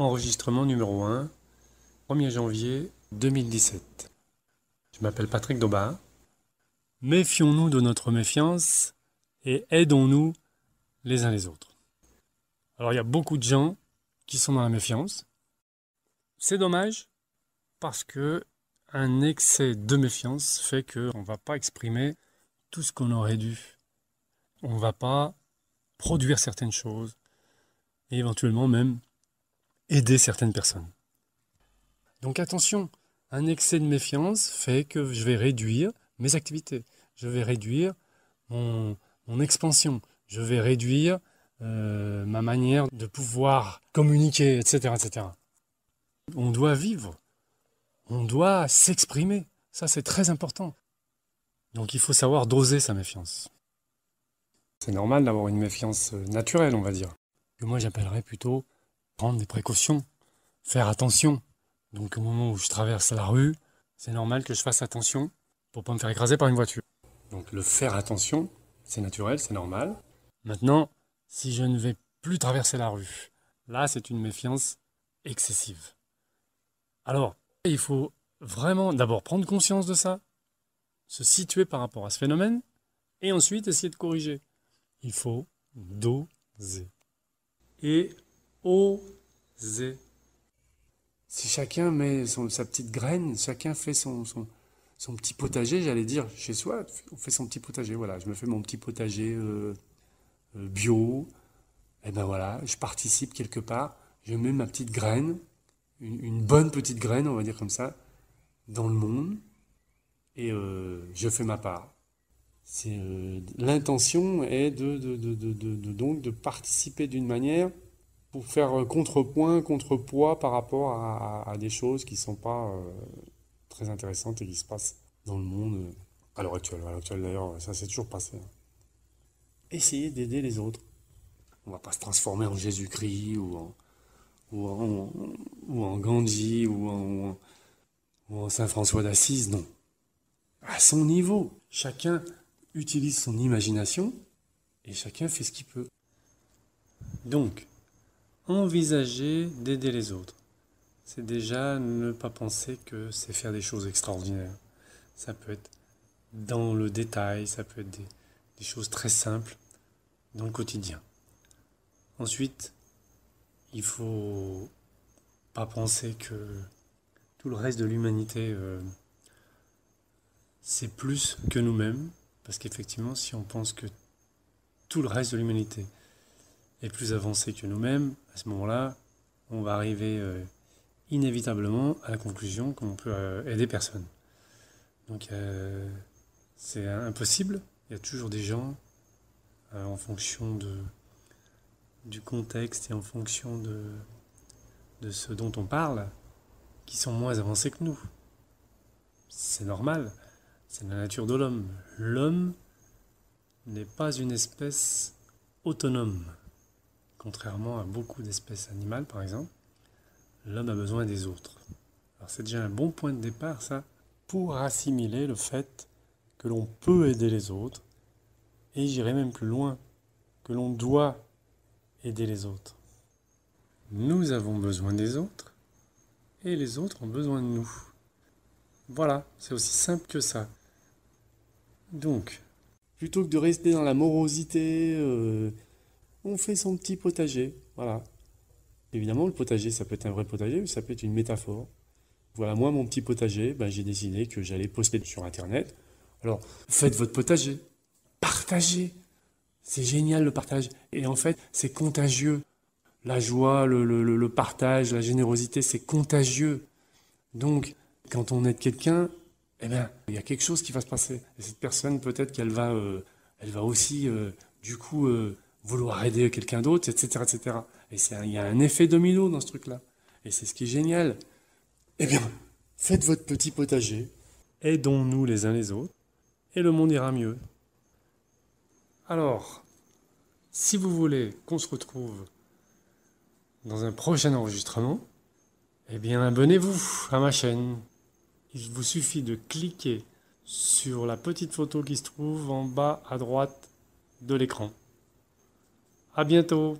Enregistrement numéro 1, 1er janvier 2017. Je m'appelle Patrick Daubin. Méfions-nous de notre méfiance et aidons-nous les uns les autres. Alors il y a beaucoup de gens qui sont dans la méfiance. C'est dommage parce que un excès de méfiance fait qu'on ne va pas exprimer tout ce qu'on aurait dû. On ne va pas produire certaines choses et éventuellement même aider certaines personnes. Donc attention, un excès de méfiance fait que je vais réduire mes activités, je vais réduire mon expansion, je vais réduire ma manière de pouvoir communiquer, etc., etc. On doit vivre, on doit s'exprimer, ça c'est très important. Donc il faut savoir doser sa méfiance. C'est normal d'avoir une méfiance naturelle, on va dire. Que moi j'appellerais plutôt prendre des précautions, faire attention. Donc au moment où je traverse la rue, c'est normal que je fasse attention pour pas me faire écraser par une voiture. Donc le faire attention, c'est naturel, c'est normal. Maintenant, si je ne vais plus traverser la rue, là c'est une méfiance excessive. Alors, il faut vraiment d'abord prendre conscience de ça, se situer par rapport à ce phénomène, et ensuite essayer de corriger. Il faut doser. Et oser. Si chacun met sa petite graine, chacun fait son petit potager, j'allais dire, chez soi, on fait son petit potager. Voilà, je me fais mon petit potager bio. Et ben voilà, je participe quelque part, je mets ma petite graine, une bonne petite graine, on va dire comme ça, dans le monde, et je fais ma part. L'intention est donc de participer d'une manière pour faire contrepoids par rapport à des choses qui ne sont pas très intéressantes et qui se passent dans le monde à l'heure actuelle. À l'heure actuelle d'ailleurs, ça s'est toujours passé. Essayez d'aider les autres. On ne va pas se transformer en Jésus-Christ ou en Gandhi ou en Saint François d'Assise, non. À son niveau, chacun utilise son imagination et chacun fait ce qu'il peut. Donc, envisager d'aider les autres, c'est déjà ne pas penser que c'est faire des choses extraordinaires. Ça peut être dans le détail, ça peut être des choses très simples dans le quotidien. Ensuite, il faut pas penser que tout le reste de l'humanité c'est plus que nous-mêmes, parce qu'effectivement, si on pense que tout le reste de l'humanité est plus avancé que nous-mêmes, à ce moment-là, on va arriver inévitablement à la conclusion qu'on peut aider personne. Donc c'est impossible. Il y a toujours des gens, en fonction du contexte et en fonction de ce dont on parle, qui sont moins avancés que nous. C'est normal, c'est la nature de l'homme. L'homme n'est pas une espèce autonome. Contrairement à beaucoup d'espèces animales, par exemple, l'homme a besoin des autres. Alors c'est déjà un bon point de départ, ça, pour assimiler le fait que l'on peut aider les autres, et j'irai même plus loin, que l'on doit aider les autres. Nous avons besoin des autres, et les autres ont besoin de nous. Voilà, c'est aussi simple que ça. Donc, plutôt que de rester dans la morosité, on fait son petit potager, voilà. Évidemment, le potager, ça peut être un vrai potager, ou ça peut être une métaphore. Voilà, moi, mon petit potager, j'ai décidé que j'allais poster sur Internet. Alors, faites votre potager, partagez. C'est génial le partage. Et en fait, c'est contagieux. La joie, le partage, la générosité, c'est contagieux. Donc, quand on aide quelqu'un, il y a quelque chose qui va se passer. Et cette personne, peut-être qu'elle va aussi, vouloir aider quelqu'un d'autre, etc., etc. Et il y a un effet domino dans ce truc-là. Et c'est ce qui est génial. Eh bien, faites votre petit potager. Aidons-nous les uns les autres. Et le monde ira mieux. Alors, si vous voulez qu'on se retrouve dans un prochain enregistrement, eh bien, abonnez-vous à ma chaîne. Il vous suffit de cliquer sur la petite photo qui se trouve en bas à droite de l'écran. À bientôt!